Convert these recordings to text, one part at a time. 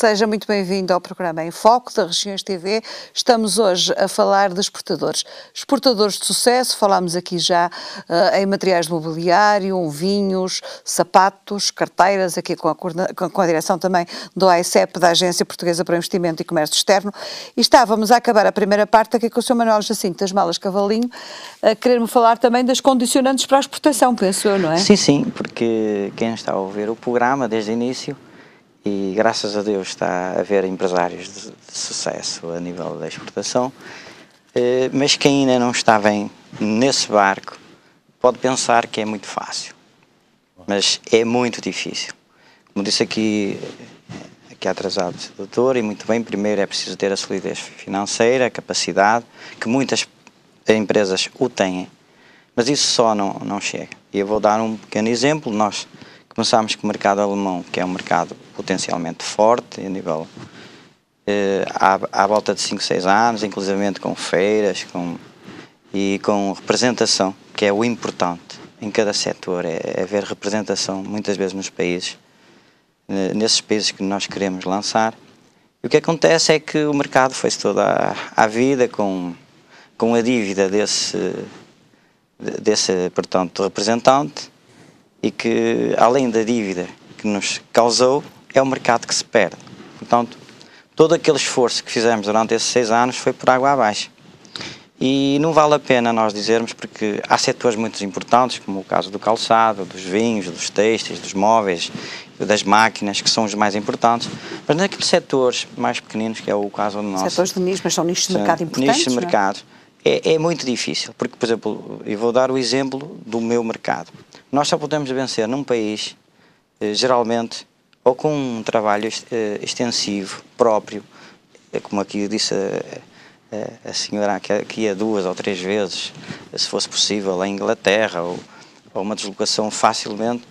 Seja muito bem-vindo ao programa Em Foco da Regiões TV. Estamos hoje a falar de exportadores. Exportadores de sucesso, falámos aqui já em materiais de mobiliário, vinhos, sapatos, carteiras, aqui com a direção também do AICEP, da Agência Portuguesa para o Investimento e Comércio Externo. E estávamos a acabar a primeira parte aqui com o Sr. Manuel Jacinto das Malas Cavalinho, a querer-me falar também das condicionantes para a exportação, penso eu, não é? Sim, sim, porque quem está a ouvir o programa desde o início, e graças a Deus está a haver empresários de sucesso a nível da exportação, mas quem ainda não está bem nesse barco pode pensar que é muito fácil, mas é muito difícil. Como disse aqui atrasado o doutor, e muito bem, primeiro é preciso ter a solidez financeira, a capacidade, que muitas empresas o têm, mas isso só não chega. E eu vou dar um pequeno exemplo. Nós começámos com o mercado alemão, que é um mercado potencialmente forte, a nível, à volta de 5, 6 anos, inclusivamente com feiras e com representação, que é o importante em cada setor, é haver representação muitas vezes nos países, nesses países que nós queremos lançar. E o que acontece é que o mercado foi-se toda à vida com a dívida desse portanto, representante, e que, além da dívida que nos causou, é o mercado que se perde. Portanto, todo aquele esforço que fizemos durante esses 6 anos foi por água abaixo. E não vale a pena nós dizermos, porque há setores muito importantes, como o caso do calçado, dos vinhos, dos têxteis, dos móveis, das máquinas, que são os mais importantes, mas naqueles setores mais pequeninos, que é o caso do nosso... Setores de nicho, mas são nichos de mercado importantes, nichos de mercado. É muito difícil, porque, por exemplo, eu vou dar o exemplo do meu mercado. Nós só podemos vencer num país, geralmente, ou com um trabalho extensivo, próprio, como aqui disse a senhora, que ia 2 ou 3 vezes, se fosse possível, à Inglaterra, ou uma deslocação facilmente,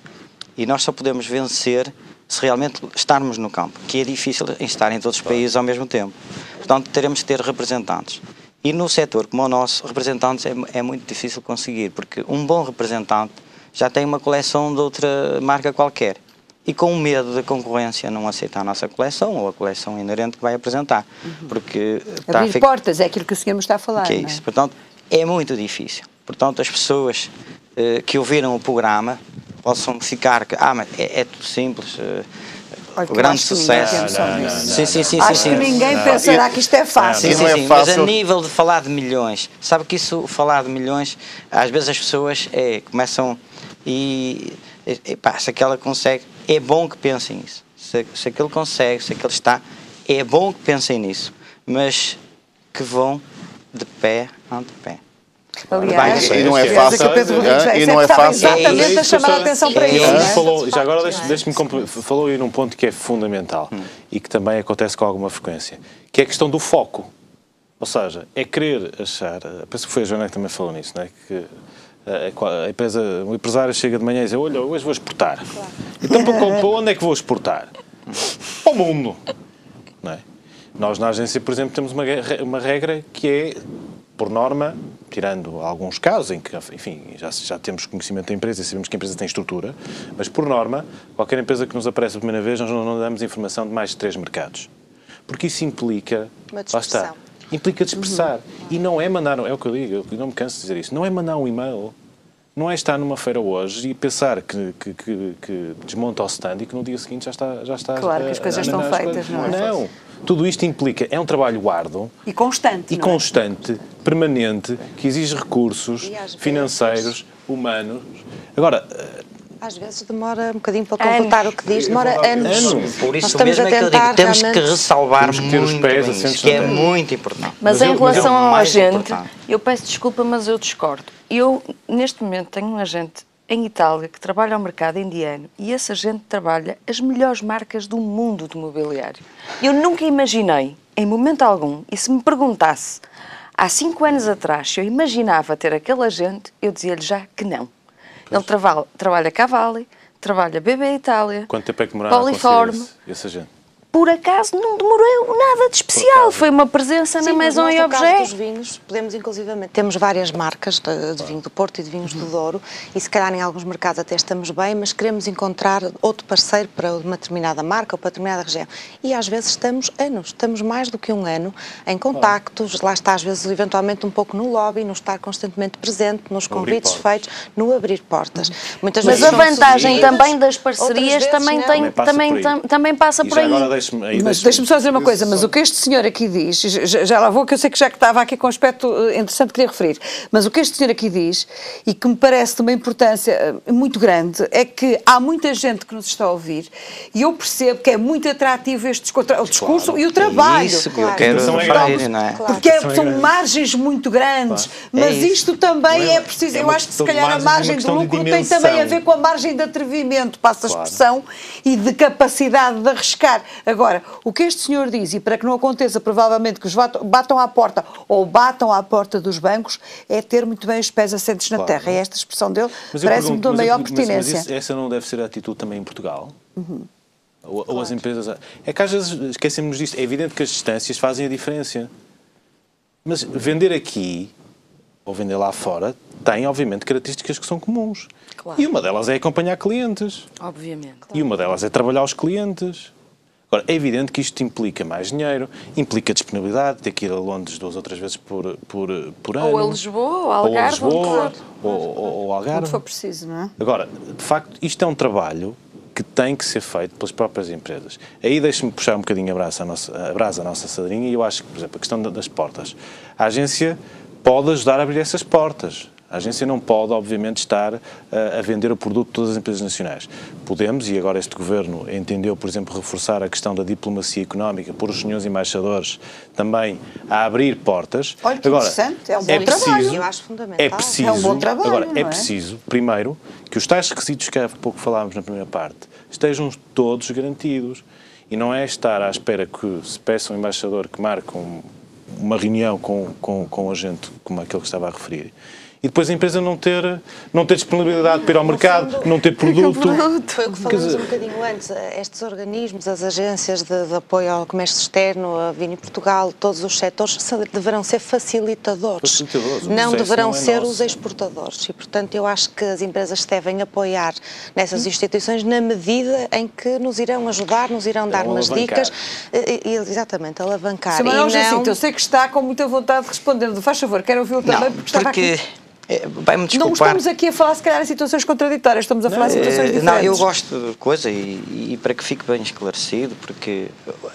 e nós só podemos vencer se realmente estarmos no campo, que é difícil em estar em todos os países ao mesmo tempo. Portanto, teremos que ter representantes. E no setor como o nosso, representantes é muito difícil conseguir, porque um bom representante já tem uma coleção de outra marca qualquer, e com medo da concorrência não aceitar a nossa coleção ou a coleção inerente que vai apresentar. Porque abrir portas, é aquilo que o senhor me está a falar. Que é isso. Portanto, é muito difícil. Portanto, as pessoas que ouviram o programa possam ficar, mas é tudo simples, o grande sucesso. Acho que ninguém pensará que isto é fácil. Sim, mas a nível de falar de milhões, sabe que isso, falar de milhões, às vezes as pessoas começam se aquela consegue, é bom que pensem nisso. Se aquele consegue, se aquele está, é bom que pensem nisso, mas que vão de pé ante pé. Aliás, e não é fácil. E não é fácil. Exatamente a chamar a atenção para isso. Já agora deixe-me falou aí num ponto que é fundamental e que também acontece com alguma frequência, que é a questão do foco. Ou seja, é querer achar, penso que foi a Joana que também falou nisso, não é? Que o empresário chega de manhã e diz: olha, hoje vou exportar. Claro. Então para onde é que vou exportar? Para o mundo. Não é? Nós na agência, por exemplo, temos uma regra que é, por norma, tirando alguns casos em que, enfim, já temos conhecimento da empresa e sabemos que a empresa tem estrutura, mas por norma, qualquer empresa que nos aparece a primeira vez, nós não damos informação de mais de 3 mercados. Porque isso implica... Lá está. Implica dispersar. E não é mandar... É o que eu digo, eu não me canso de dizer isso. Não é mandar um e-mail. Não é estar numa feira hoje e pensar que desmonta o stand e que no dia seguinte já está claro que as coisas estão feitas, não é? Não. Tudo isto implica... É um trabalho árduo. E constante. E constante, permanente, que exige recursos financeiros, humanos. Agora... Às vezes demora um bocadinho para completar o que diz, demora anos. Por isso mesmo é que eu digo, temos que ressalvar muito bem, que é muito importante. Mas em relação ao agente, eu peço desculpa, mas eu discordo. Eu, neste momento, tenho um agente em Itália que trabalha ao mercado indiano e esse agente trabalha as melhores marcas do mundo do mobiliário. Eu nunca imaginei, em momento algum, e se me perguntasse há 5 anos atrás se eu imaginava ter aquele agente, eu dizia-lhe já que não. Ele trabalha Cavalli, trabalha BB Itália, quanto tempo é que demoraram Poliforme. Esse agente? por acaso não demorou nada de especial, foi uma presença na Maison e Objet. No caso dos vinhos, podemos inclusivamente, temos várias marcas de vinho do Porto e de vinhos do Douro, e se calhar em alguns mercados até estamos bem, mas queremos encontrar outro parceiro para uma determinada marca ou para determinada região. E às vezes estamos mais do que um ano em contactos, lá está às vezes eventualmente um pouco no lobby, no estar constantemente presente, nos convites feitos, no abrir portas. Muitas mas vezes a vantagem também das parcerias também passa por aí. Mas deixa-me só dizer uma coisa, mas o que este senhor aqui diz, já lá vou, que eu sei que já que estava aqui com um aspecto interessante que queria referir, mas o que este senhor aqui diz, e que me parece de uma importância muito grande, é que há muita gente que nos está a ouvir, e eu percebo que é muito atrativo este discurso e o trabalho. Isso que eu quero referir, não é? Porque são margens muito grandes, mas isto também é preciso, eu acho que se calhar a margem de lucro tem também a ver com a margem de atrevimento, passa a expressão, e de capacidade de arriscar. Agora, o que este senhor diz, e para que não aconteça provavelmente que os batam à porta ou batam à porta dos bancos, é ter muito bem os pés assentes na terra. E esta expressão dele parece-me de maior pertinência. Mas essa não deve ser a atitude também em Portugal? Ou as empresas... É que às vezes esquecemos disto. É evidente que as distâncias fazem a diferença. Mas vender aqui ou vender lá fora tem, obviamente, características que são comuns. Claro. E uma delas é acompanhar clientes. Obviamente. E uma delas é trabalhar os clientes. Agora, é evidente que isto implica mais dinheiro, implica disponibilidade, ter que ir a Londres 2 ou 3 vezes por ano. Ou a Lisboa, ou Algarve. Ou Algarve. Quando for preciso, não é? Agora, de facto, isto é um trabalho que tem que ser feito pelas próprias empresas. Aí deixe-me puxar um bocadinho a brasa à nossa sardinha, e eu acho que, por exemplo, a questão das portas. A agência pode ajudar a abrir essas portas. A agência não pode, obviamente, estar a vender o produto de todas as empresas nacionais. Podemos, e agora este Governo entendeu, por exemplo, reforçar a questão da diplomacia económica, por os senhores embaixadores também a abrir portas. Olha que interessante, é um bom trabalho. Eu acho fundamental. É preciso, é um bom trabalho, agora, não é preciso, primeiro, que os tais requisitos que há pouco falámos na primeira parte estejam todos garantidos. E não é estar à espera que se peça um embaixador que marque uma reunião com um agente como aquele que estava a referir. E depois a empresa não ter disponibilidade para ir ao mercado, não ter produto. Foi o que falamos um bocadinho antes. Estes organismos, as agências de apoio ao comércio externo, a Vini Portugal, todos os setores, deverão ser facilitadores. Não deverão ser os exportadores. E, portanto, eu acho que as empresas devem apoiar nessas instituições na medida em que nos irão ajudar, nos irão dar umas dicas. Exatamente, alavancar. Sr. Manuel Jacinto, eu sei que está com muita vontade de responder. Faz favor, quero ouvi-lo também, porque estava aqui... Vai-me desculpar. Não estamos aqui a falar, se calhar, em situações contraditórias, estamos a falar em situações diferentes. Não, eu gosto de coisa e para que fique bem esclarecido, porque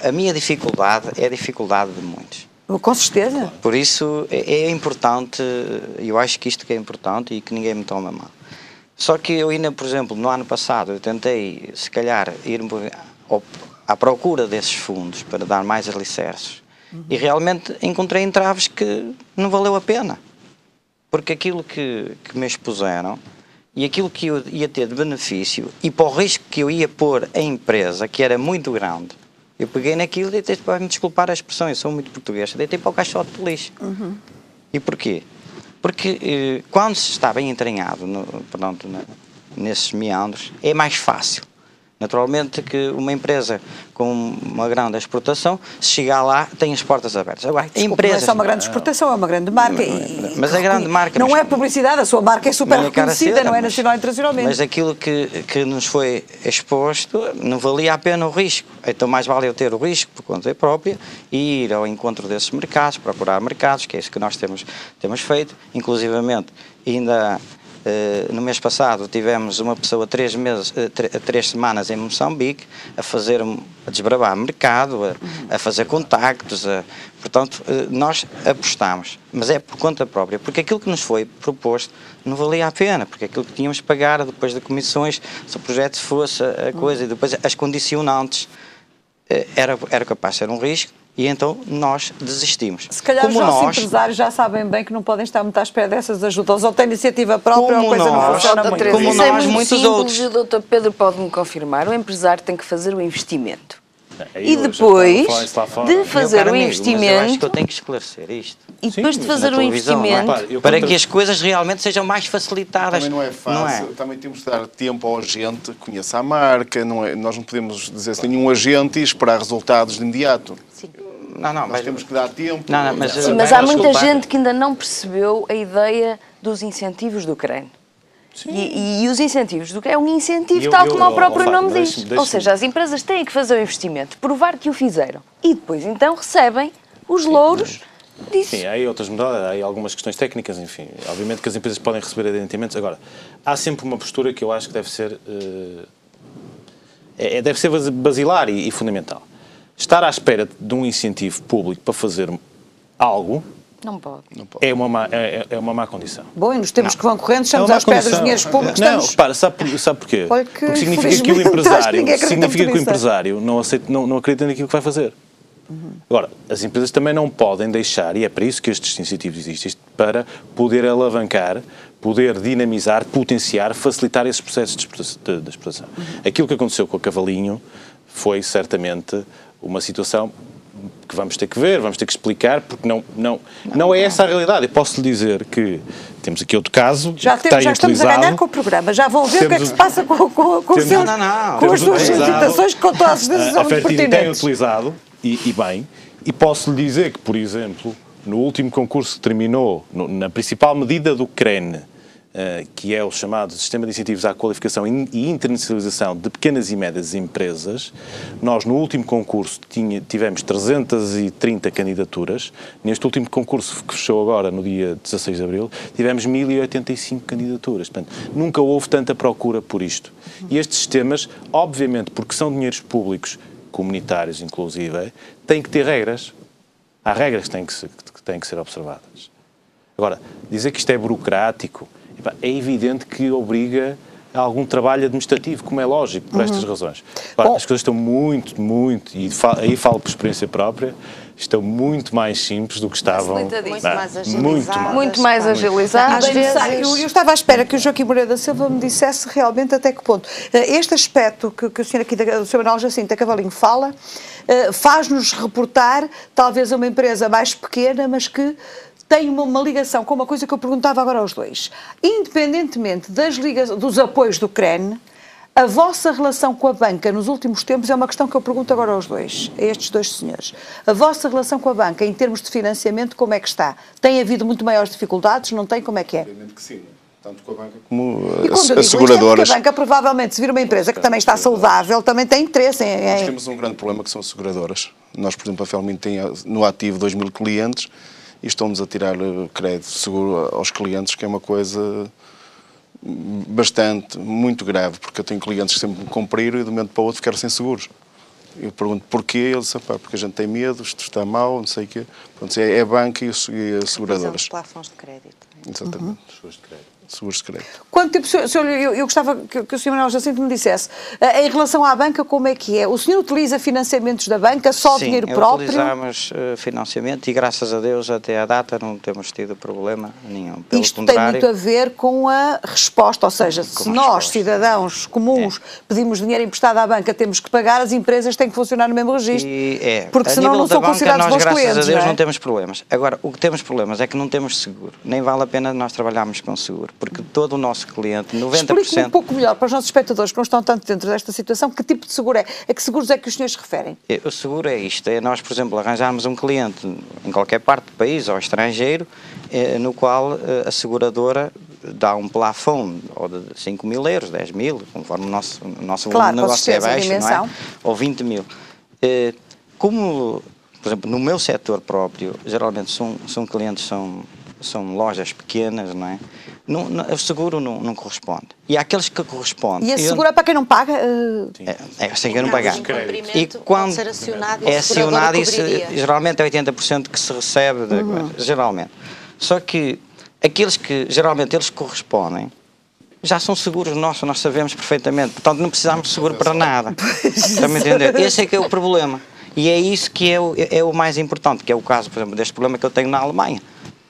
a minha dificuldade é a dificuldade de muitos. Com certeza. Por isso é importante, eu acho que isto que é importante e que ninguém me toma mal. Só que eu ainda, por exemplo, no ano passado, eu tentei, se calhar, ir à procura desses fundos para dar mais alicerces. E realmente encontrei entraves que não valeu a pena. Porque aquilo que me expuseram e aquilo que eu ia ter de benefício e para o risco que eu ia pôr a empresa, que era muito grande, eu peguei naquilo e deitei, para me desculpar a expressão, eu sou muito português, deitei para o caixote de lixo. E porquê? Porque quando se está bem entranhado nesses meandros, é mais fácil. Naturalmente que uma empresa com uma grande exportação, se chegar lá, tem as portas abertas. Agora, não é só uma grande exportação, é uma grande marca. Mas a grande marca... Não é publicidade, a sua marca é super reconhecida, não é nacional e internacionalmente. Mas aquilo que nos foi exposto não valia a pena o risco. Então mais vale eu ter o risco por conta própria e ir ao encontro desses mercados, procurar mercados, que é isso que nós temos feito. Inclusivamente, ainda... no mês passado tivemos uma pessoa 3 semanas em Moçambique a desbravar mercado, a fazer contactos, portanto nós apostamos, mas é por conta própria, porque aquilo que nos foi proposto não valia a pena, porque aquilo que tínhamos de pagar depois de comissões, se o projeto fosse a coisa e depois as condicionantes, era capaz de ser um risco. E então nós desistimos. Se calhar os nossos empresários já sabem bem que não podem estar muito à espera dessas ajudas, ou têm iniciativa própria, ou a coisa não funciona muito. Como nós, muitos outros. E o Dr. Pedro pode-me confirmar, o empresário tem que fazer o investimento. E depois de fazer o investimento... Mas eu acho que eu tenho que esclarecer isto. E depois de fazer o investimento... Para que as coisas realmente sejam mais facilitadas. Também não é fácil. Também temos de dar tempo ao agente que conheça a marca. Nós não podemos dizer sem nenhum agente e esperar resultados de imediato. Sim. Nós temos que dar tempo. Mas há muita gente que ainda não percebeu a ideia dos incentivos do CREN. E os incentivos do CREN é um incentivo, tal como o próprio nome diz. Ou seja, as empresas têm que fazer o investimento, provar que o fizeram e depois então recebem os louros disso. Sim, há aí outras modalidades, há aí algumas questões técnicas, enfim. Obviamente que as empresas podem receber adiantamentos. Agora, há sempre uma postura que eu acho que deve ser basilar e fundamental. Estar à espera de um incentivo público para fazer algo não pode. É uma má condição. Bom, e nos tempos que vão correndo, estamos à espera dos dinheiros públicos. Não, repara, sabe porquê? Porque significa que o empresário não acredita naquilo que vai fazer. Agora, as empresas também não podem deixar, e é para isso que estes incentivos existem, para poder alavancar, poder dinamizar, potenciar, facilitar esses processos de exportação. Aquilo que aconteceu com o Cavalinho foi certamente uma situação que vamos ter que ver, vamos ter que explicar, porque não é essa a realidade. Eu posso lhe dizer que temos aqui outro caso já estamos a ganhar com o programa, já vão ver o que é que se passa com as suas solicitações, com todas as decisões a Fertidi pertinentes. Tem utilizado, e bem, e posso lhe dizer que, por exemplo, no último concurso que terminou, na principal medida do CREN, que é o chamado Sistema de Incentivos à Qualificação e Internacionalização de Pequenas e Médias Empresas, nós no último concurso tivemos 330 candidaturas. Neste último concurso que fechou agora, no dia 16 de Abril, tivemos 1085 candidaturas. Portanto, nunca houve tanta procura por isto. E estes sistemas, obviamente, porque são dinheiros públicos, comunitários inclusive, têm que ter regras. Há regras que têm que ser observadas. Agora, dizer que isto é burocrático, é evidente que obriga a algum trabalho administrativo, como é lógico, por estas razões. Agora, as coisas estão muito, e aí falo por experiência própria, estão muito mais simples do que estavam. Muito mais agilizadas. Eu estava à espera que o Joaquim Moreira da Silva me dissesse realmente até que ponto. Este aspecto que o senhor aqui, o Sr. Manuel Jacinto Cavalinho fala, faz-nos reportar talvez a uma empresa mais pequena, mas que tem uma ligação com uma coisa que eu perguntava agora aos dois. Independentemente dos apoios do CREN, a vossa relação com a banca nos últimos tempos é uma questão que eu pergunto agora aos dois, a estes dois senhores. A vossa relação com a banca, em termos de financiamento, como é que está? Tem havido muito maiores dificuldades? Não tem? Como é que é? Obviamente que sim. Tanto com a banca como as seguradoras. A banca, provavelmente, se vir uma empresa que também está saudável, também tem interesse em... Nós temos um grande problema que são as seguradoras. Nós, por exemplo, a Felmin tem no ativo 2.000 clientes e estão-nos a tirar crédito seguro aos clientes, que é uma coisa muito grave, porque eu tenho clientes que sempre me cumpriram e de um momento para o outro ficaram sem seguros. Eu pergunto porquê, eles dizem, porque a gente tem medo, isto está mal, não sei o quê. Pronto, é a banca e as seguradoras. Os plafons de crédito. Exatamente. Seguros de crédito. Quanto tempo, eu gostava que o Sr. Manuel Jacinto me dissesse, em relação à banca, como é que é? O senhor utiliza financiamentos da banca, só dinheiro próprio? Sim, utilizamos financiamento e, graças a Deus, até à data não temos tido problema nenhum. Pelo Isto tem muito a ver com a resposta, ou seja, se nós, cidadãos comuns, pedimos dinheiro emprestado à banca, temos que pagar, as empresas têm que funcionar no mesmo registro, porque senão não são considerados bons clientes. Graças a Deus não temos problemas. Agora, o que temos problemas é que não temos seguro. Nem vale a pena nós trabalharmos com seguro, porque todo o nosso cliente, 90%... Explique-me um pouco melhor para os nossos espectadores que não estão tanto dentro desta situação, que tipo de seguro é? A que seguros é que os senhores referem? O seguro é isto, é nós, por exemplo, arranjarmos um cliente em qualquer parte do país ou estrangeiro, no qual a seguradora dá um plafond ou de 5 mil euros, 10 mil, conforme o nosso volume de negócio é baixo, não é? Ou 20 mil. Como, por exemplo, no meu setor próprio, geralmente são clientes, são lojas pequenas, não é? O seguro não corresponde. E há aqueles que correspondem. E esse seguro é para quem não paga? Sem quem não pagar. E quando ser acionado, é acionado, geralmente é 80% que se recebe, geralmente. Só que aqueles que geralmente eles correspondem já são seguros nossos, nós sabemos perfeitamente. Portanto, não precisamos de seguro para nada. Está-me a entender? Esse é que é o problema. E é isso que é o mais importante, que é o caso, por exemplo, deste problema que eu tenho na Alemanha.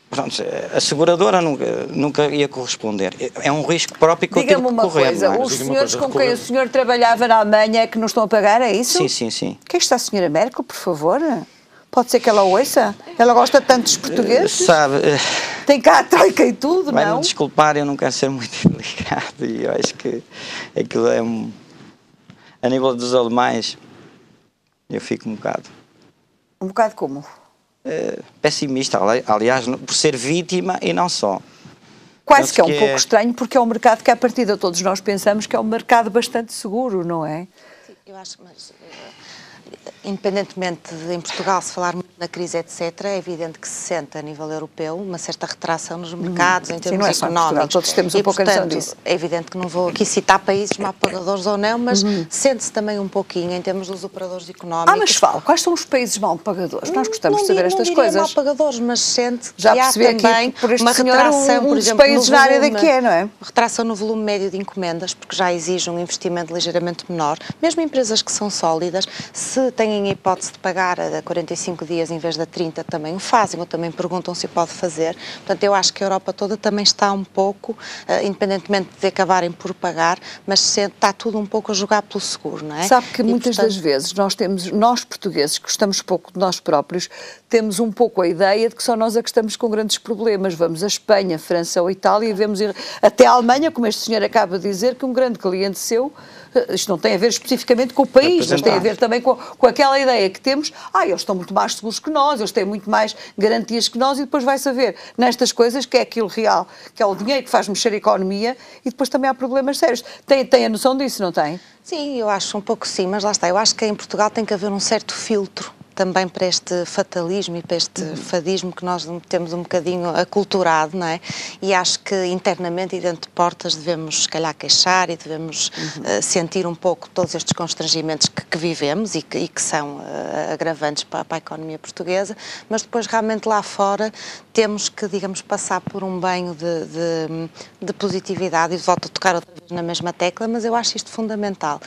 Pronto, a seguradora nunca ia corresponder. É um risco próprio que eu tive que correr. Diga-me uma coisa, os senhores com quem o senhor trabalhava na Alemanha é que não estão a pagar, é isso? Sim. Quem está a senhora Merkel, por favor? Pode ser que ela ouça? Ela gosta tanto dos portugueses? Sabe... Tem cá a troika e tudo, não? Vai-me desculpar, eu não quero ser muito delicado e eu acho que aquilo é a nível dos alemães, eu fico um bocado... Um bocado como? Pessimista, aliás, por ser vítima e não só. Quase que é um pouco estranho, porque é um mercado que, à partida, todos nós pensamos que é um mercado bastante seguro, não é? Sim, eu acho que, independentemente de em Portugal se falar muito na crise, etc., é evidente que se sente a nível europeu uma certa retração nos mercados, em termos económicos. Todos temos um pouco a noção disso. É evidente que não vou aqui citar países mal pagadores ou não, mas sente-se também um pouquinho em termos dos operadores económicos. Mas fala, quais são os países mal pagadores? Nós gostamos de saber estas coisas. Não mal pagadores, mas sente já que há também por este uma retração, por exemplo, países na área da que é, não é? Retração no volume médio de encomendas, porque já exige um investimento ligeiramente menor. Mesmo empresas que são sólidas, se têm a hipótese de pagar a 45 dias em vez de 30, também o fazem, ou também perguntam se pode fazer. Portanto, eu acho que a Europa toda também está um pouco, independentemente de acabarem por pagar, mas está tudo um pouco a jogar pelo seguro, não é? Sabe que muitas das vezes nós portugueses, que gostamos pouco de nós próprios, temos um pouco a ideia de que só nós é que estamos com grandes problemas. Vamos a Espanha, França ou Itália e vemos até a Alemanha, como este senhor acaba de dizer, que um grande cliente seu, isto não tem a ver especificamente com o país, mas tem a ver também com aquela ideia que temos, eles estão muito mais seguros que nós, eles têm muito mais garantias que nós, e depois vai saber nestas coisas que é aquilo real, que é o dinheiro que faz mexer a economia, e depois também há problemas sérios. Tem a noção disso, não tem? Sim, eu acho um pouco sim, mas lá está, eu acho que em Portugal tem que haver um certo filtro também para este fatalismo e para este fadismo que nós temos um bocadinho aculturado, não é? E acho que internamente e dentro de portas devemos, se calhar, queixar e devemos sentir um pouco todos estes constrangimentos que vivemos e que são agravantes para a economia portuguesa, mas depois realmente lá fora temos que, digamos, passar por um banho de positividade, e volto a tocar outra vez na mesma tecla, mas eu acho isto fundamental,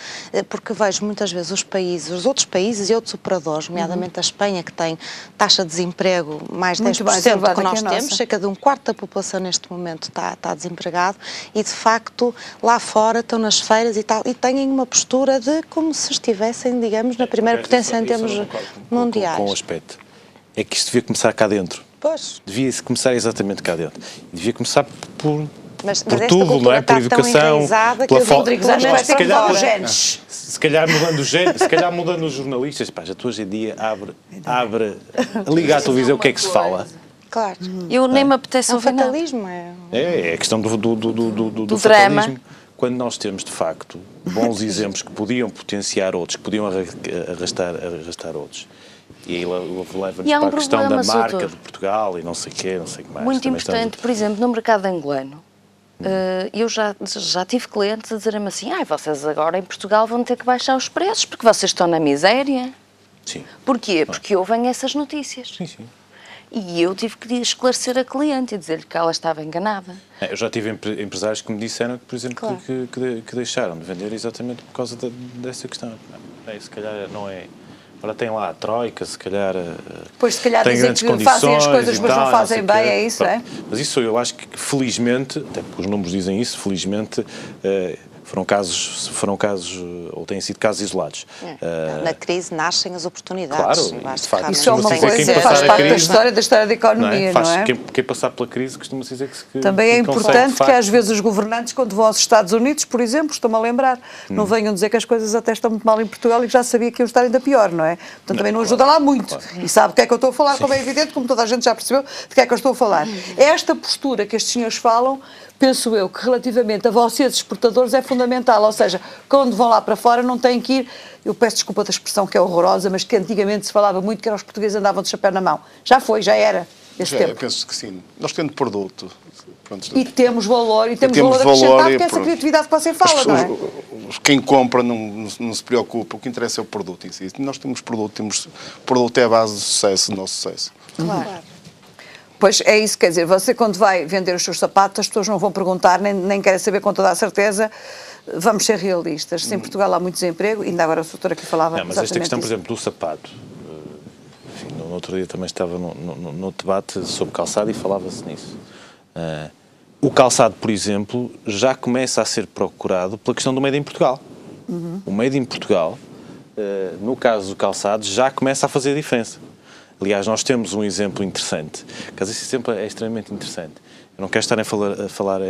porque vejo muitas vezes os outros países e outros operadores, nomeadamente a Espanha, que tem taxa de desemprego mais 10% do que nós temos, cerca de um quarto da população neste momento está desempregado, e de facto lá fora estão nas feiras e tal, e têm uma postura de como se estivessem, digamos, na primeira potência em termos mundiais. Com o aspecto. É que isto devia começar cá dentro. Pois. Devia começar exatamente cá dentro. Devia começar por tudo, não é? Por educação, pela falta. Se calhar mudando os jornalistas, já tu hoje em dia liga à televisão, o que é que se fala? Claro. Eu nem me apetece ouvir nada. Fatalismo É a questão do drama. fatalismo. Quando nós temos, de facto, bons exemplos que podiam potenciar outros, que podiam arrastar outros. E aí leva-nos para a questão da marca de Portugal e não sei o quê, não sei o que mais. Muito importante, por exemplo, no mercado angolano, eu já tive clientes a dizerem-me assim, vocês agora em Portugal vão ter que baixar os preços porque vocês estão na miséria. Sim. Porquê? Porque ouvem essas notícias. Sim, sim. E eu tive que esclarecer a cliente e dizer-lhe que ela estava enganada. Eu já tive empresários que me disseram, por exemplo, claro, que deixaram de vender exatamente por causa dessa questão. Se calhar não é... Agora tem lá a troika, se calhar... Pois, se calhar dizem que fazem as coisas, mas não fazem bem, é isso, é? Mas isso eu acho que, felizmente, até porque os números dizem isso, felizmente... Foram casos, ou têm sido casos isolados. Na crise nascem as oportunidades. Claro, de facto. Isso é uma coisa que faz parte da história da economia, não é? Quem passar pela crise costuma-se dizer que também é importante que às vezes os governantes, quando vão aos Estados Unidos, por exemplo, estou-me a lembrar, não venham dizer que as coisas até estão muito mal em Portugal e que já sabia que iam estar ainda pior, não é? Portanto, também não ajuda lá muito. Claro. E sabe o que é que eu estou a falar, como é evidente, como toda a gente já percebeu, de que é que eu estou a falar. Esta postura que estes senhores falam, penso eu que relativamente a vocês, exportadores, é fundamental. Ou seja, quando vão lá para fora não têm que ir... Eu peço desculpa da expressão que é horrorosa, mas que antigamente se falava muito que eram os portugueses andavam de chapéu na mão. Já foi, já era. Eu penso que sim. Nós temos produto. Pronto, e temos valor, e temos valor acrescentado, que é essa criatividade que você fala, não é? Quem compra não se preocupa, o que interessa é o produto em si. Nós temos produto, produto é a base do sucesso, do nosso sucesso. Claro. Pois é isso, quer dizer, você quando vai vender os seus sapatos, as pessoas não vão perguntar, nem querem saber com toda a certeza, vamos ser realistas. Se em Portugal há muito desemprego, ainda agora o doutor aqui falava mas esta questão, por exemplo, do sapato, enfim, no outro dia também estava no debate sobre calçado e falava-se nisso. O calçado, por exemplo, já começa a ser procurado pela questão do Made in Portugal. O Made in Portugal, no caso do calçado, já começa a fazer a diferença. Aliás, nós temos um exemplo interessante. Caso esse exemplo é extremamente interessante. Eu não quero estar a falar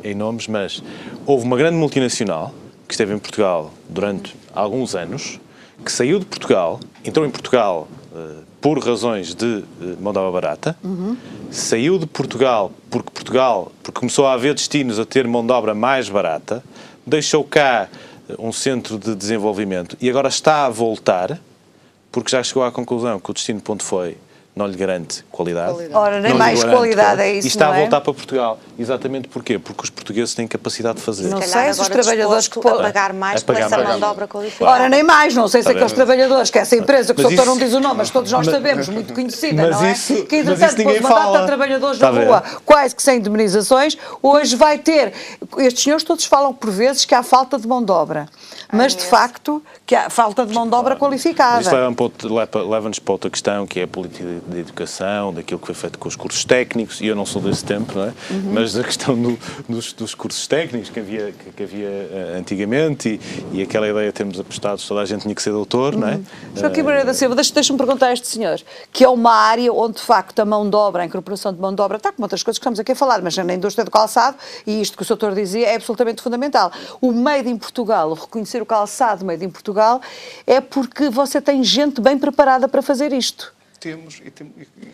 em nomes, mas houve uma grande multinacional que esteve em Portugal durante alguns anos, que saiu de Portugal, entrou em Portugal por razões de mão de obra barata, saiu de Portugal porque começou a haver destinos a ter mão de obra mais barata, deixou cá um centro de desenvolvimento e agora está a voltar porque já chegou à conclusão que o destino de onde foi não lhe garante qualidade. Ora, nem mais qualidade, é isso, e está não a é? voltar para Portugal. Exatamente porquê? Porque os portugueses têm capacidade de fazer. Não sei se os trabalhadores que a pagar mais por essa mão de obra qualificada. Ora, nem mais, não sei se aqueles trabalhadores, que essa empresa, que o doutor não diz o nome, mas todos nós sabemos, muito conhecida, não é? Que, entretanto, pôs uma data de trabalhadores na rua, quase que sem indemnizações, hoje vai ter... Estes senhores todos falam, por vezes, que há falta de mão de obra. Mas, de facto, que há falta de mão de obra qualificada. Isto leva-nos para outra questão, que é a política de educação, daquilo que foi feito com os cursos técnicos, e eu não sou desse tempo, não é? Mas a questão dos cursos técnicos que havia antigamente e aquela ideia de termos apostado toda a gente tinha que ser doutor, não é? Joaquim Moreira da Silva, deixa-me perguntar a este senhor, que é uma área onde, de facto, a mão de obra, a incorporação de mão de obra, está com outras coisas que estamos aqui a falar, mas na indústria do calçado, e isto que o doutor dizia, é absolutamente fundamental. O Made in Portugal, reconhecer o calçado Made in Portugal, é porque você tem gente bem preparada para fazer isto. Temos,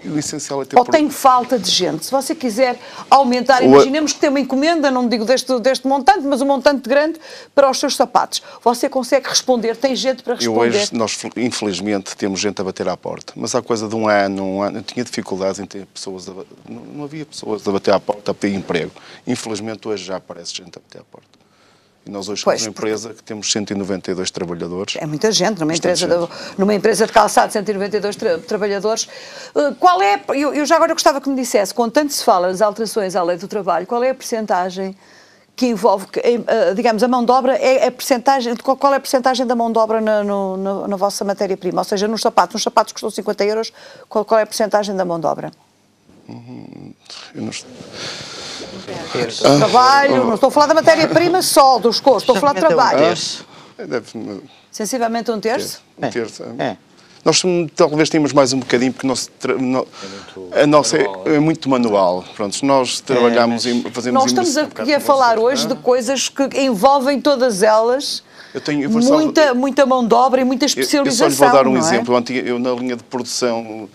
e o essencial é ter... Ou tem falta de gente? Se você quiser aumentar, imaginemos que tem uma encomenda, não digo deste montante, mas um montante grande para os seus sapatos. Você consegue responder? Tem gente para responder? Hoje, nós, infelizmente, temos gente a bater à porta. Mas há coisa de um ano, eu tinha dificuldades em ter pessoas... Não havia pessoas a bater à porta a pedir emprego. Infelizmente, hoje já aparece gente a bater à porta. E nós hoje somos uma empresa que temos 192 trabalhadores. É muita gente, numa empresa de calçado, 192 trabalhadores. Qual é, eu já agora gostava que me dissesse, quando tanto se fala das alterações à lei do trabalho, qual é a percentagem que envolve, digamos, a mão de obra, qual é a percentagem da mão de obra na vossa matéria-prima? Ou seja, nos sapatos que custam 50 euros, qual é a percentagem da mão de obra? Eu não... Trabalho, não estou a falar da matéria-prima só, dos custos, estou a falar de trabalho. Sensivelmente um terço? Um terço. Nós talvez tínhamos mais um bocadinho, porque a nossa é muito manual. Pronto, nós trabalhamos e fazemos... Nós estamos aqui a falar hoje de coisas que envolvem todas elas... muita mão de obra e muita especialização. Eu só lhe vou dar um exemplo. Eu, na linha de produção,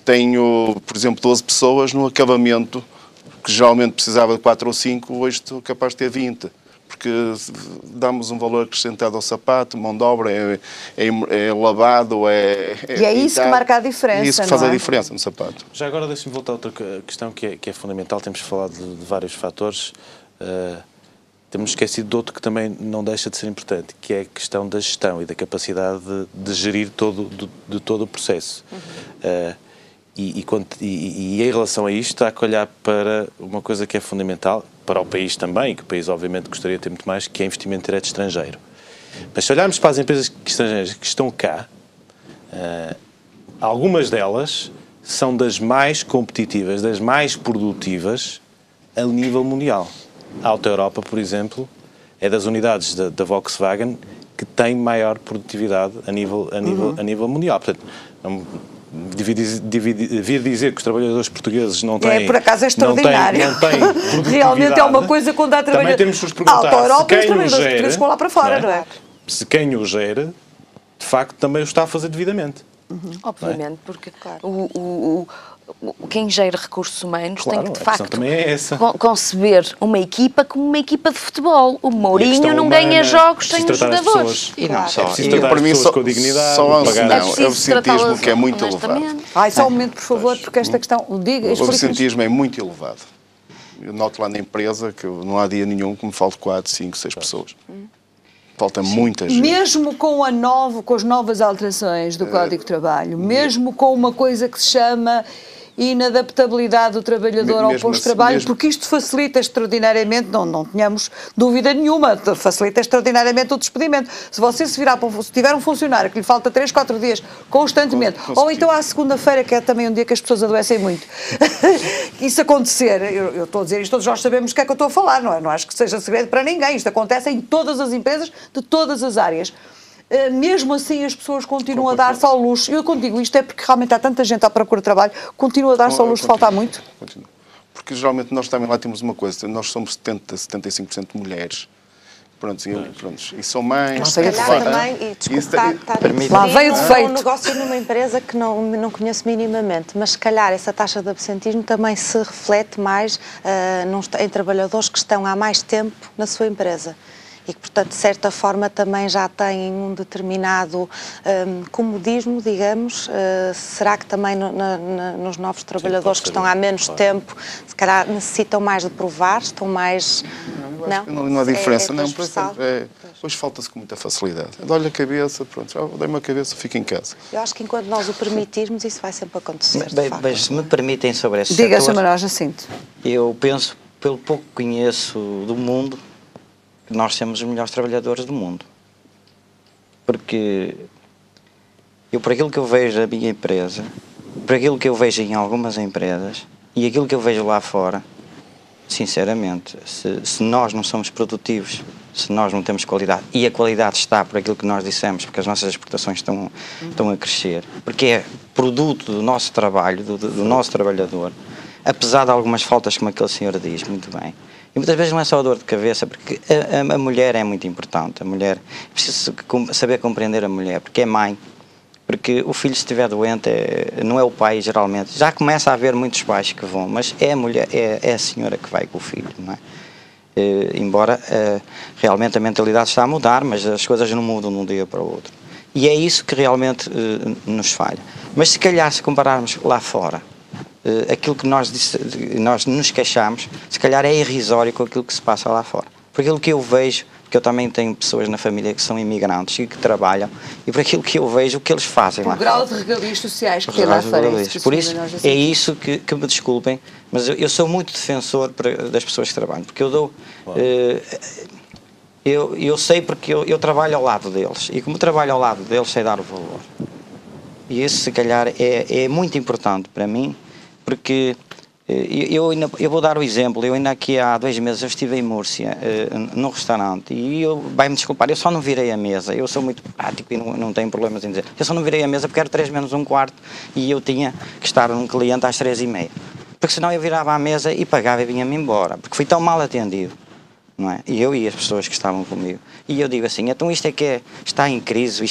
tenho, por exemplo, 12 pessoas no acabamento, que geralmente precisava de 4 ou 5, hoje estou capaz de ter 20. Porque damos um valor acrescentado ao sapato, mão de obra, é lavado, E é isso que marca a diferença, é isso que faz a diferença no sapato. Já agora deixe-me voltar a outra questão que é fundamental. Temos falado de vários fatores. Temos esquecido de outro que também não deixa de ser importante, que é a questão da gestão e da capacidade de gerir todo o processo. E em relação a isto, há que olhar para uma coisa que é fundamental, para o país também, e que o país obviamente gostaria de ter muito mais, que é investimento direto estrangeiro. Mas se olharmos para as empresas estrangeiras que estão cá, algumas delas são das mais competitivas, das mais produtivas a nível mundial. A Auto Europa, por exemplo, é das unidades da Volkswagen que tem maior produtividade a nível mundial. Portanto, vir dizer que os trabalhadores portugueses não têm... por acaso é extraordinário. Não têm produtividade. Realmente é uma coisa quando há trabalhadores... Também temos que nos perguntar Auto Europa, se quem o gera... Vão lá para fora, não é? Se quem o gera, de facto, também o está a fazer devidamente. Obviamente, porque quem gera recursos humanos tem que, de facto, também é essa. conceber uma equipa como uma equipa de futebol. O Mourinho não ganha jogos sem os jogadores. E não só. É preciso tratar as pessoas com dignidade. É o absentismo que é muito elevado. Só um momento, por favor, porque esta questão... O absentismo é muito elevado. Eu noto lá na empresa que não há dia nenhum que me falte 4, 5, 6 pessoas. Falta muita gente. Mesmo com as novas alterações do Código de Trabalho, mesmo com uma coisa que se chama inadaptabilidade do trabalhador ao posto de trabalho, porque isto facilita extraordinariamente, não tenhamos dúvida nenhuma, facilita extraordinariamente o despedimento. Se você se tiver um funcionário que lhe falta 3, 4 dias constantemente, ou então à segunda-feira, que é também um dia que as pessoas adoecem muito, isso acontecer, eu estou a dizer isto, todos nós sabemos o que é que eu estou a falar, não acho que seja segredo para ninguém, isto acontece em todas as empresas, de todas as áreas. Mesmo assim as pessoas continuam a dar-se ao luxo. Eu contigo isto é porque realmente há tanta gente à procura de trabalho, continua a dar-se ao luxo de faltar muito? Continua. Porque geralmente nós também lá temos uma coisa, nós somos 75% mulheres. Pronto, e são mães. Mas se calhar também, e desculpe, lá veio defeito. Um negócio numa empresa que não conheço minimamente, mas se calhar essa taxa de absentismo também se reflete mais em trabalhadores que estão há mais tempo na sua empresa. E que, portanto, de certa forma também já têm um determinado comodismo, digamos. Será que também nos novos trabalhadores que estão há menos tempo, se calhar necessitam mais de provar, estão mais... Não há diferença, não. Hoje falta-se com muita facilidade. Dói-lhe a cabeça, pronto, dói-me a cabeça, fico em casa. Eu acho que enquanto nós o permitirmos, isso vai sempre acontecer. Mas se me permitem sobre esse setor... Diga, Sr. Manuel Jacinto. Eu penso, pelo pouco que conheço do mundo, que nós temos os melhores trabalhadores do mundo. Porque eu, por aquilo que eu vejo na minha empresa, por aquilo que eu vejo em algumas empresas e aquilo que eu vejo lá fora, sinceramente, se nós não somos produtivos, se nós não temos qualidade, e a qualidade está por aquilo que nós dissemos, porque as nossas exportações estão a crescer, porque é produto do nosso trabalho, do nosso trabalhador, apesar de algumas faltas, como aquele senhor diz, muito bem. E muitas vezes não é só a dor de cabeça, porque a mulher é muito importante. A mulher, precisa saber compreender a mulher, porque é mãe. Porque o filho, se estiver doente, não é o pai, geralmente. Já começa a haver muitos pais que vão, mas é a mulher, é a senhora que vai com o filho, não é? Embora realmente a mentalidade está a mudar, mas as coisas não mudam de um dia para o outro. E é isso que realmente nos falha. Mas se calhar, se compararmos lá fora, aquilo que nós nos queixamos, se calhar é irrisório com aquilo que se passa lá fora. Por aquilo que eu vejo, porque eu também tenho pessoas na família que são imigrantes e que trabalham, e por aquilo que eu vejo, o que eles fazem lá fora. O grau de regalias sociais que tem lá fora. Por isso, é isso que me desculpem, mas eu sou muito defensor das pessoas que trabalham, porque eu dou... Eu sei porque eu trabalho ao lado deles, e como trabalho ao lado deles, sei dar o valor. E isso, se calhar, é muito importante para mim, porque eu vou dar o exemplo. Eu ainda aqui há 2 meses eu estive em Múrcia, num restaurante, e vai-me desculpar, eu só não virei a mesa. Eu sou muito prático e não tenho problemas em dizer. Eu só não virei a mesa porque era 3 menos um quarto e eu tinha que estar num cliente às 3h30. Porque senão eu virava a mesa e pagava e vinha-me embora, porque fui tão mal atendido, não é? E eu e as pessoas que estavam comigo. E eu digo assim, então isto é que está em crise,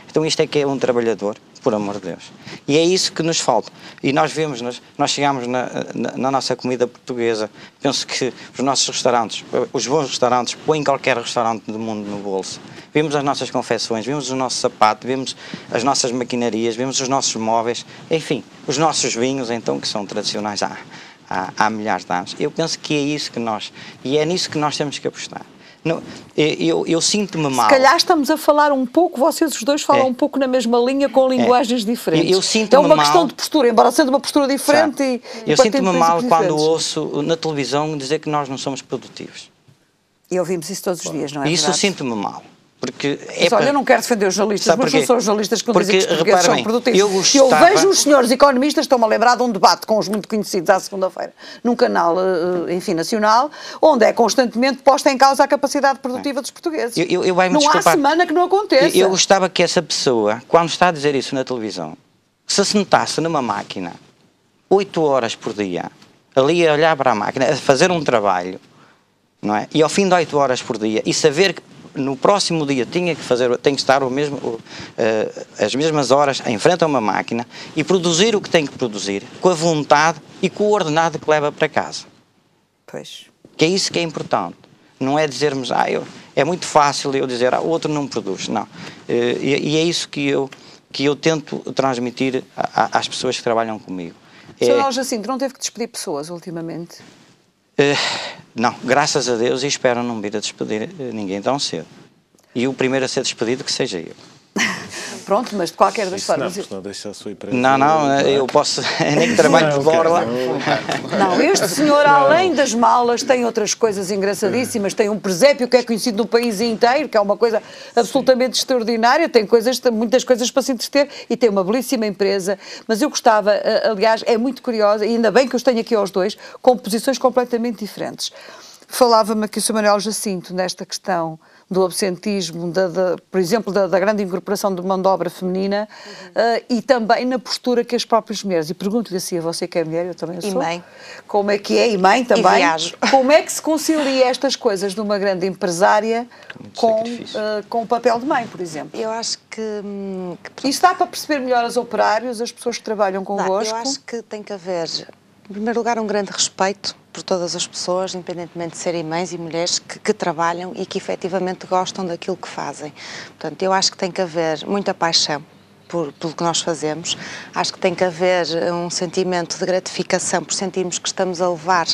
então isto é que é um trabalhador. Por amor de Deus. E é isso que nos falta. E nós vemos, nós chegamos na nossa comida portuguesa, penso que os nossos restaurantes, os bons restaurantes, põem qualquer restaurante do mundo no bolso. Vemos as nossas confecções, vemos o nosso sapato, vemos as nossas maquinarias, vemos os nossos móveis, enfim, os nossos vinhos, então, que são tradicionais há milhares de anos. Eu penso que é isso que e é nisso que nós temos que apostar. Não, eu sinto-me mal. Se calhar estamos a falar um pouco, vocês os dois falam um pouco na mesma linha, com linguagens diferentes. Eu sinto-me mal. É uma questão de postura, embora sendo uma postura diferente. Eu sinto-me mal quando ouço na televisão dizer que nós não somos produtivos. E ouvimos isso todos os dias, não é? Isso eu sinto-me mal. Porque mas olha, eu não quero defender os jornalistas, mas não são os jornalistas que dizem que os portugueses são produtivos. Eu vejo os senhores economistas, estão-me a lembrar de um debate com os muito conhecidos à segunda-feira, num canal, enfim, nacional, onde é constantemente posta em causa a capacidade produtiva dos portugueses. Não há semana que não aconteça. Eu gostava que essa pessoa, quando está a dizer isso na televisão, se sentasse numa máquina 8 horas por dia, ali a olhar para a máquina, a fazer um trabalho, não é? E ao fim de 8 horas por dia, e saber que no próximo dia tem que estar as mesmas horas em frente a uma máquina e produzir o que tem que produzir, com a vontade e com o ordenado que leva para casa. Pois. Que é isso que é importante. Não é dizermos, é muito fácil eu dizer, o outro não produz. Não. E é isso que eu tento transmitir às pessoas que trabalham comigo. Sr. Jacinto, não teve que despedir pessoas ultimamente? Não, graças a Deus, e espero não vir a despedir ninguém tão cedo. E o primeiro a ser despedido que seja eu. Pronto, mas de qualquer das formas... Não deixa a sua empresa... Não, eu posso... Nem que trabalho de borla. Não, este senhor, além das malas, tem outras coisas engraçadíssimas. Tem um presépio que é conhecido no país inteiro, que é uma coisa absolutamente extraordinária. Tem muitas coisas para se entreter e tem uma belíssima empresa. Mas eu gostava, aliás, é muito curiosa, e ainda bem que eu os tenho aqui aos dois, com posições completamente diferentes. Falava-me aqui o Sr. Manuel Jacinto nesta questão do absentismo, por exemplo, da grande incorporação de mão de obra feminina e também na postura que as próprias mulheres. E pergunto-lhe assim, a você que é mulher, eu também sou. E mãe. Como é que é? E mãe também. E viajo. Como é que se concilia estas coisas de uma grande empresária com o papel de mãe, por exemplo? Eu acho que... Isso dá para perceber melhor os operários, as pessoas que trabalham convosco? Eu acho que tem que haver, em primeiro lugar, um grande respeito por todas as pessoas, independentemente de serem mães e mulheres que trabalham e que efetivamente gostam daquilo que fazem. Portanto, eu acho que tem que haver muita paixão pelo que nós fazemos. Acho que tem que haver um sentimento de gratificação por sentirmos que estamos a levar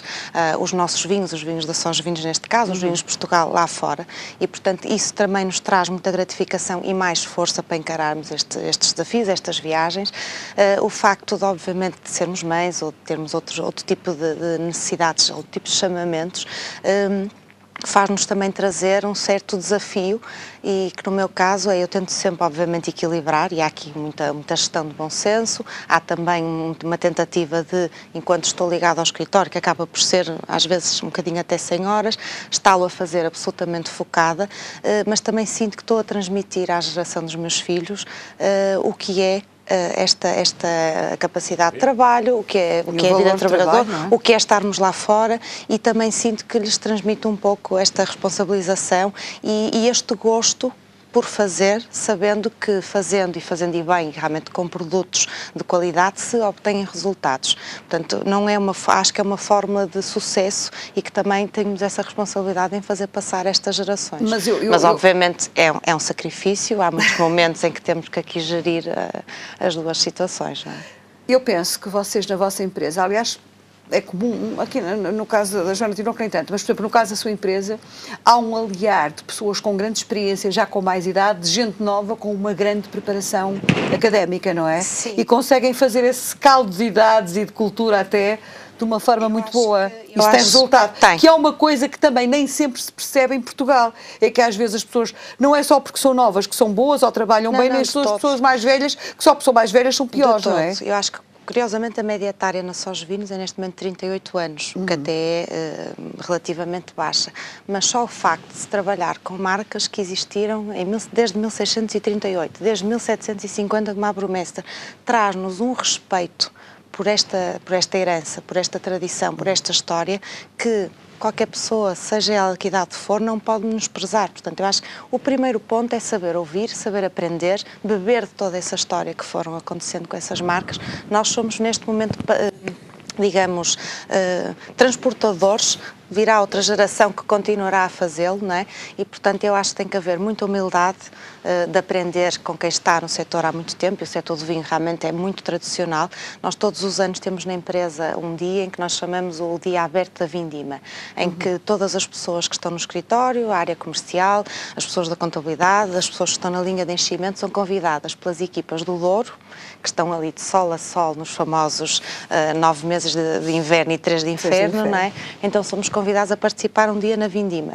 os nossos vinhos, os vinhos da São Jovinhos neste caso, os vinhos de Portugal lá fora e, portanto, isso também nos traz muita gratificação e mais força para encararmos estes desafios, estas viagens. O facto de, obviamente, de sermos mães ou de termos outro tipo de necessidades, outro tipo de chamamentos, faz-nos também trazer um certo desafio e que no meu caso eu tento sempre obviamente equilibrar e há aqui muita gestão de bom senso, há também uma tentativa de, enquanto estou ligado ao escritório, que acaba por ser às vezes um bocadinho até 100 horas, está-lo a fazer absolutamente focada, mas também sinto que estou a transmitir à geração dos meus filhos o que é esta capacidade de trabalho, o que é a vida de trabalhador, o que é estarmos lá fora e também sinto que lhes transmito um pouco esta responsabilização e este gosto por fazer, sabendo que fazendo e bem, realmente com produtos de qualidade, se obtêm resultados. Portanto, acho que é uma fórmula de sucesso e que também temos essa responsabilidade em fazer passar estas gerações. Mas obviamente, é um sacrifício, há muitos momentos em que temos que aqui gerir as duas situações. Não é? Eu penso que vocês, na vossa empresa, aliás, é comum, aqui no caso da Joana não creio tanto, mas, por exemplo, no caso da sua empresa, há um aliar de pessoas com grande experiência, já com mais idade, de gente nova com uma grande preparação académica, não é? Sim. E conseguem fazer esse caldo de idades e de cultura até de uma forma muito boa. Isso tem resultado. Que é uma coisa que também nem sempre se percebe em Portugal. É que às vezes as pessoas, não é só porque são novas que são boas ou trabalham bem, nem as pessoas mais velhas, que só porque são mais velhas são piores, não é? Eu acho que curiosamente, a média etária na Sós Vinhos é neste momento 38 anos, o que até é relativamente baixa. Mas só o facto de se trabalhar com marcas que existiram desde 1638, desde 1750, como a Brumester, traz-nos um respeito por esta herança, por esta tradição, por esta história, que qualquer pessoa, seja ela que idade for, não pode menosprezar. Portanto, eu acho que o primeiro ponto é saber ouvir, saber aprender, beber de toda essa história que foram acontecendo com essas marcas. Nós somos, neste momento, digamos, transportadores, virá outra geração que continuará a fazê-lo, não é? E, portanto, eu acho que tem que haver muita humildade de aprender com quem está no setor há muito tempo, e o setor do vinho realmente é muito tradicional. Nós todos os anos temos na empresa um dia em que nós chamamos o Dia Aberto da Vindima, em que todas as pessoas que estão no escritório, a área comercial, as pessoas da contabilidade, as pessoas que estão na linha de enchimento são convidadas pelas equipas do Douro, que estão ali de sol a sol nos famosos 9 meses de inverno e 3 de inferno, não é? Então somos convidados a participar um dia na Vindima,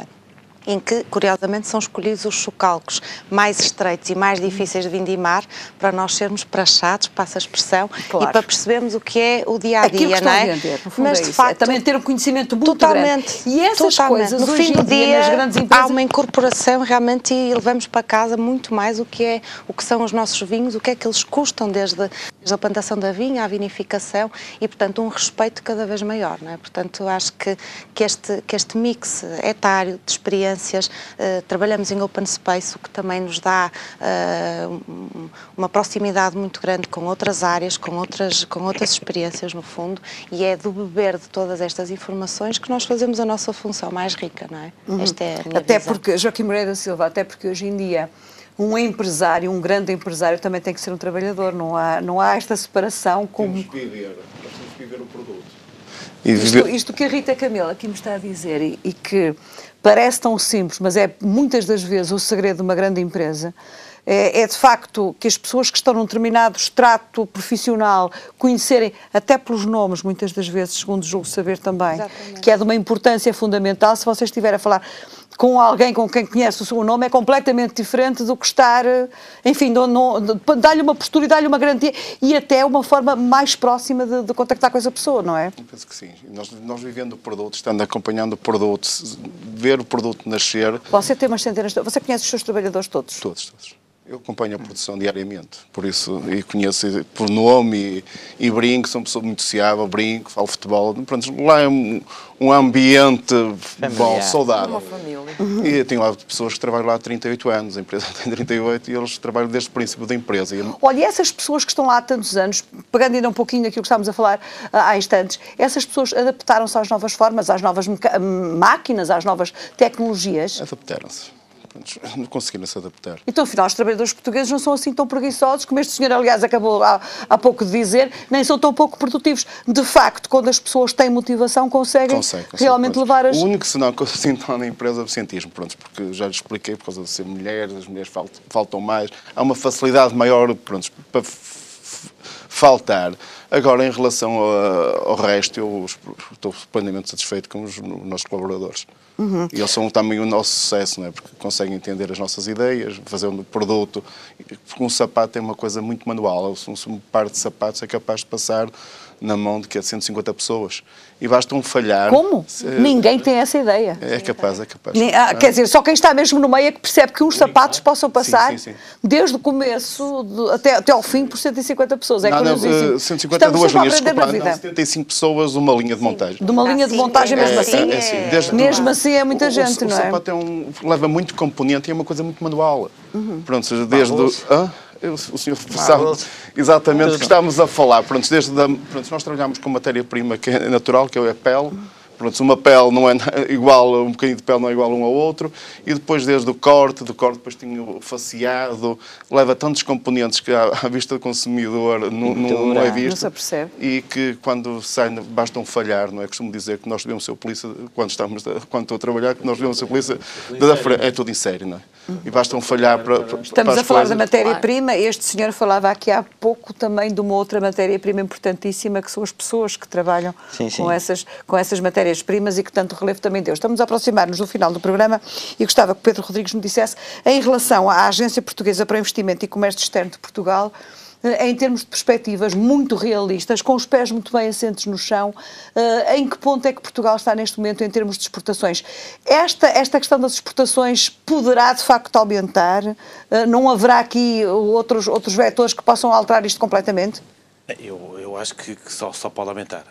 em que, curiosamente, são escolhidos os chocalcos mais estreitos e mais difíceis de vindimar para nós sermos praxados, passa a expressão, e para percebermos o que é o dia-a-dia, não é? Mas, de facto, também ter um conhecimento muito grande. E essas coisas, no fim do dia, nas grandes empresas, há uma incorporação realmente e levamos para casa muito mais o que são os nossos vinhos, o que é que eles custam desde a plantação da vinha à vinificação e, portanto, um respeito cada vez maior, não é? Portanto, acho que este mix etário de experiência, trabalhamos em open space, o que também nos dá uma proximidade muito grande com outras áreas, com outras experiências no fundo, e é do beber de todas estas informações que nós fazemos a nossa função mais rica, não é? Esta é a minha até visão. Porque, Joaquim Moreira da Silva, até porque hoje em dia um empresário, um grande empresário também tem que ser um trabalhador, não há esta separação como... Temos que viver o produto. Isto que a Rita Camelo aqui me está a dizer e que parece tão simples, mas é muitas das vezes o segredo de uma grande empresa, É de facto que as pessoas que estão num determinado extrato profissional conhecerem, até pelos nomes, muitas das vezes, segundo julgo saber também, exatamente, que é de uma importância fundamental. Se você estiver a falar com alguém com quem conhece o seu nome, é completamente diferente do que estar, enfim, dá-lhe uma postura e dá-lhe uma garantia e até uma forma mais próxima de contactar com essa pessoa, não é? Eu penso que sim. Nós vivendo o produto, estando acompanhando o produto, ver o produto nascer... Você tem umas centenas... Você conhece os seus trabalhadores todos? Todos. Eu acompanho a produção diariamente, por isso, e conheço por nome e brinco, sou uma pessoa muito sociável, brinco, falo futebol, pronto, lá é um ambiente bom, saudável. Uma família. E tenho lá pessoas que trabalham lá há 38 anos, a empresa tem 38 e eles trabalham desde o princípio da empresa. Olha, e essas pessoas que estão lá há tantos anos, pegando ainda um pouquinho daquilo que estávamos a falar há instantes, essas pessoas adaptaram-se às novas formas, às novas máquinas, às novas tecnologias? Adaptaram-se. Não conseguiram se adaptar. Então, afinal, os trabalhadores portugueses não são assim tão preguiçosos, como este senhor, aliás, acabou há pouco de dizer, nem são tão pouco produtivos. De facto, quando as pessoas têm motivação, conseguem realmente pronto, levar as... O único senão que eu sinto na empresa é o absentismo, pronto, porque já lhe expliquei, por causa de ser mulheres, as mulheres faltam mais, há uma facilidade maior, pronto, para faltar. Agora, em relação ao resto, eu estou plenamente satisfeito com os nossos colaboradores. Uhum. E eles são também o nosso sucesso, não é? Porque conseguem entender as nossas ideias, fazer um produto. Porque um sapato é uma coisa muito manual. Um par de sapatos é capaz de passar na mão de 150 pessoas. E basta um falhar... Como? Ninguém tem essa ideia. É capaz, é capaz. Quer dizer, só quem está mesmo no meio é que percebe que uns sapatos possam passar sim. desde o começo até ao fim por 150 pessoas. É curiosíssimo. 150 duas linhas, desculpa, 75 pessoas, uma linha de montagem. De uma linha de montagem mesmo assim? Mesmo assim é muita gente, não é? O sapato leva muito componente e é uma coisa muito manual. Uhum. Pronto, desde... O senhor sabe exatamente o que estamos a falar. Pronto, nós trabalhamos com matéria-prima que é natural, que é a pele. Pronto, uma pele não é igual, um bocadinho de pele não é igual um ao outro, e depois desde o corte depois tem o faceado, leva tantos componentes que à vista do consumidor não é visto. Não se percebe. E que quando sai, basta um falhar, não é? Costumo dizer que nós devemos ser polícia, quando estou a trabalhar, que nós devemos ser polícia da frente. É tudo em série, não é? E basta um falhar para Estamos a falar da matéria-prima. Este senhor falava aqui há pouco também de uma outra matéria-prima importantíssima, que são as pessoas que trabalham com essas matérias-primas e que tanto relevo também deu. Estamos a aproximar-nos do final do programa e gostava que Pedro Rodrigues me dissesse, em relação à Agência Portuguesa para o Investimento e Comércio Externo de Portugal, em termos de perspectivas muito realistas, com os pés muito bem assentes no chão, em que ponto é que Portugal está neste momento em termos de exportações? Esta questão das exportações poderá de facto aumentar? Não haverá aqui outros vetores que possam alterar isto completamente? Eu acho que só pode aumentar.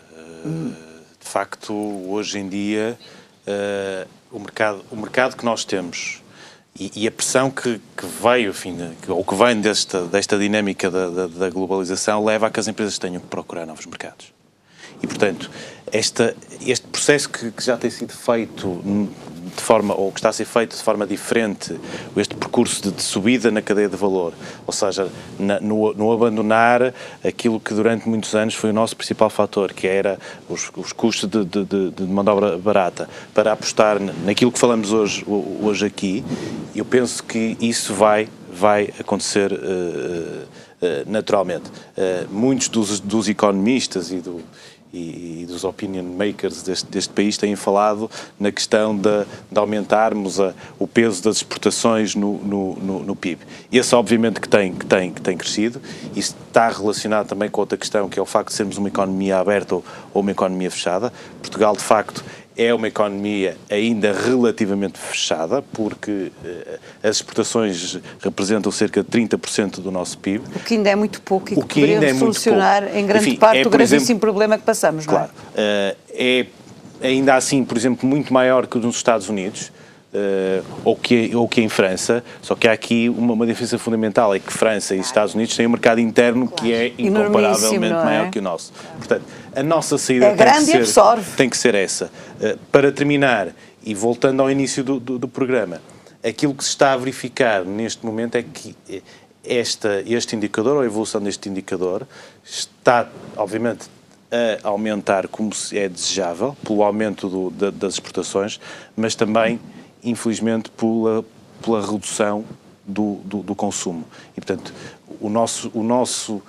De facto, hoje em dia, o mercado que nós temos e a pressão que veio, enfim, ou que vem desta dinâmica da globalização leva a que as empresas tenham que procurar novos mercados. E, portanto, este processo que já tem sido feito de forma, ou que está a ser feito de forma diferente, este percurso de subida na cadeia de valor, ou seja, no abandonar aquilo que durante muitos anos foi o nosso principal fator, que era os custos de mão de obra barata, para apostar naquilo que falamos hoje aqui. Eu penso que isso vai acontecer naturalmente. Muitos dos economistas e dos opinion makers deste país têm falado na questão de aumentarmos o peso das exportações no PIB. Esse, obviamente, que tem crescido. Isso está relacionado também com outra questão, que é o facto de sermos uma economia aberta ou uma economia fechada. Portugal, de facto, é uma economia ainda relativamente fechada, porque as exportações representam cerca de 30% do nosso PIB. O que ainda é muito pouco e que poderia solucionar em grande parte o gravíssimo problema que passamos, não é? Claro. É ainda assim, por exemplo, muito maior que nos Estados Unidos, ou que em França, só que há aqui uma diferença fundamental, é que França e Estados Unidos têm um mercado interno que é incomparavelmente maior que o nosso. Portanto, a nossa saída tem que ser essa. Para terminar, e voltando ao início do programa, aquilo que se está a verificar neste momento é que este indicador, ou a evolução deste indicador, está, obviamente, a aumentar como é desejável, pelo aumento das exportações, mas também, infelizmente, pela redução do consumo. E, portanto, o nosso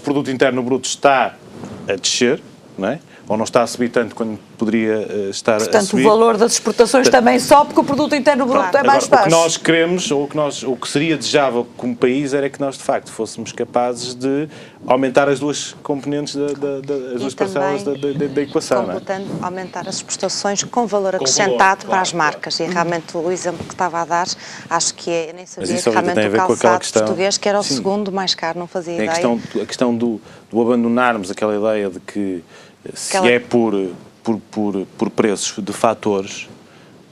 produto interno bruto está a descer, não é? Ou não está a subir tanto quando poderia estar a subir. Portanto, o valor das exportações também sobe porque o produto interno bruto é mais baixo. O que nós queremos, ou o que seria desejável como país, era que nós, de facto, fôssemos capazes de aumentar as duas componentes, as duas parcelas da equação. Completando, não é? Aumentar as exportações com valor acrescentado para as marcas. E realmente o exemplo que estava a dar, acho que eu nem sabia que realmente o calçado português, que era o segundo mais caro, não fazia ideia. A questão do abandonarmos aquela ideia de que se é por preços de fatores,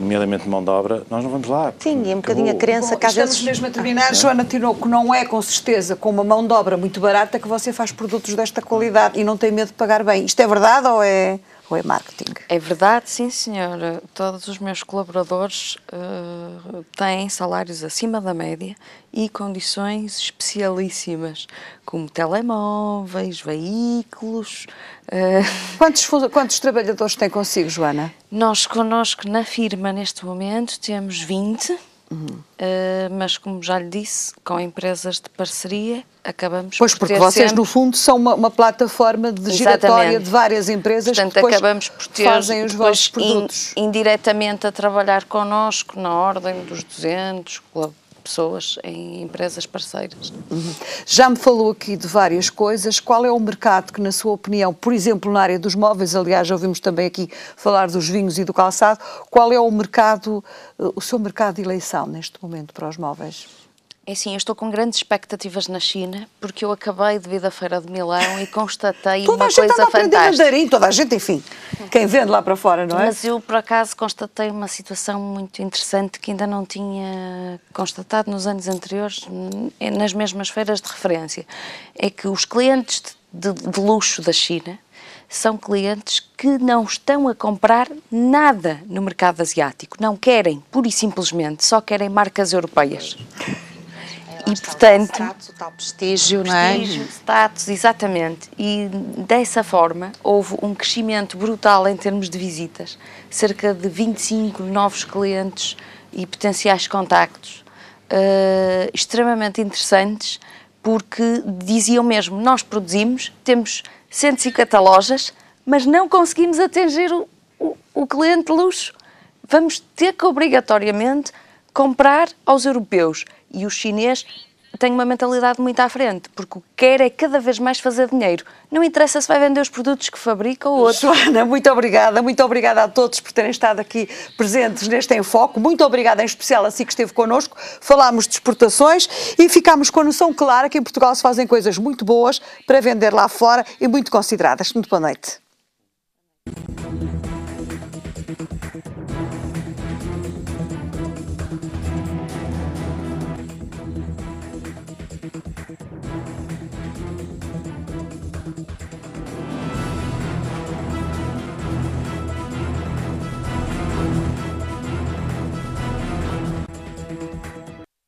nomeadamente mão de obra, nós não vamos lá. Sim, e um bocadinho a crença que às vezes... Estamos mesmo a terminar. Joana Tinoco, não é com certeza com uma mão de obra muito barata que você faz produtos desta qualidade e não tem medo de pagar bem. Isto é verdade ou é marketing? É verdade, sim senhora. Todos os meus colaboradores têm salários acima da média e condições especialíssimas, como telemóveis, veículos. Quantos trabalhadores tem consigo, Joana? Nós, connosco, na firma, neste momento, temos 20, mas, como já lhe disse, com empresas de parceria, acabamos por ter porque vocês, no fundo, são uma plataforma de giratória de várias empresas. Portanto, que depois acabamos por ter fazem os vossos produtos. Indiretamente a trabalhar connosco, na ordem dos 200 pessoas em empresas parceiras. Já me falou aqui de várias coisas. Qual é o mercado que, na sua opinião, por exemplo, na área dos móveis, aliás, já ouvimos também aqui falar dos vinhos e do calçado, qual é o mercado, o seu mercado de eleição neste momento para os móveis? É assim, eu estou com grandes expectativas na China, porque eu acabei de vir da Feira de Milão e constatei uma coisa fantástica. Mandarim, toda a gente, enfim, quem vende lá para fora, não é? Mas eu, por acaso, constatei uma situação muito interessante que ainda não tinha constatado nos anos anteriores, nas mesmas feiras de referência. É que os clientes de luxo da China são clientes que não estão a comprar nada no mercado asiático. Não querem, pura e simplesmente, só querem marcas europeias. E, portanto, o tal prestígio, não é? Prestígio, status, exatamente. E dessa forma houve um crescimento brutal em termos de visitas. Cerca de 25 novos clientes e potenciais contactos extremamente interessantes, porque diziam mesmo, nós produzimos, temos 150 lojas, mas não conseguimos atingir o cliente de luxo. Vamos ter que obrigatoriamente comprar aos europeus. E o chinês tem uma mentalidade muito à frente, porque o que quer é cada vez mais fazer dinheiro. Não interessa se vai vender os produtos que fabrica ou outros. Joana, muito obrigada a todos por terem estado aqui presentes neste Em Foco. Muito obrigada em especial a si que esteve connosco. Falámos de exportações e ficámos com a noção clara que em Portugal se fazem coisas muito boas para vender lá fora e muito consideradas. Muito boa noite.